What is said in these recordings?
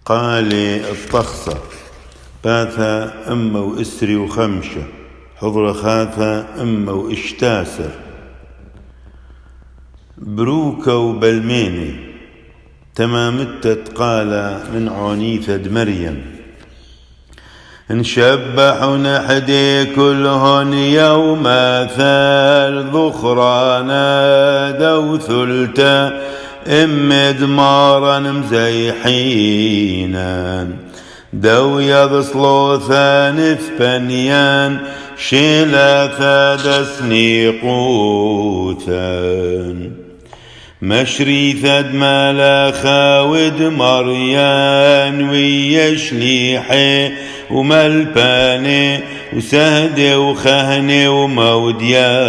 قال الطخصة باثا أما وإسري وخمشة حضر خاثة أما وإشتاسر بروكة وبلميني تمامتت قال من عنيثة مريم انشبح نحدي كلهن يوم ثال ذخرانا ذو ثلتا مدمارا مزيحينا دو يضصلو ثانث بنيان شيلا ثادسني قوتا مشري ثد مالا خاود مريان ويشليحي وملباني وسهدي وخهني ومودياني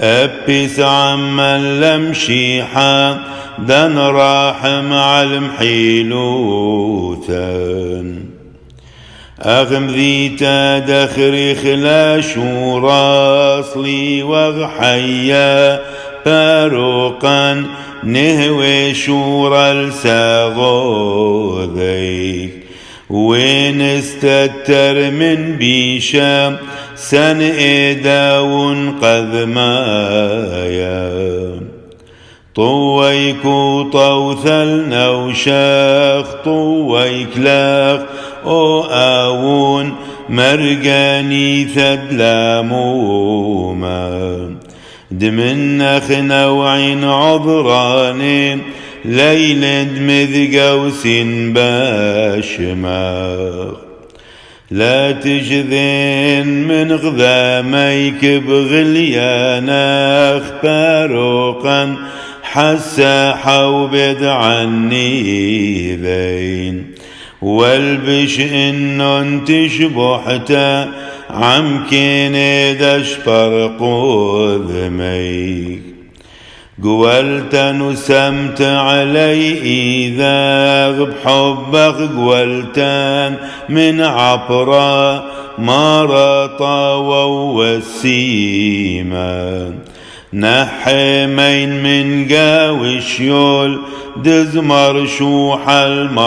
أبس عمن لمشيحا دن راح مع المحيلوتا أغم ذيتا دخري خلاش وراسلي وغحيا باروقا نهوي شورا الساغوذيك وين استتر من بيشا سن إداون قذ مايا طويك طوثل نوشاخ طويك لاخ أو آون مرقاني ثدلاموما دمنخ نوعين عذراني ليل دمذقوس باشماخ لا تجذين من غذاميك بغلياناخ باروقا حسا حوبد عني ذين والبش إنن تشبحتا عمكين دشبر قذميك قولت نسمت علي إذا بحبك قولتان من عبرا مرطا ووسيما نحمين من قاوش يول دزمر شوح الماروثا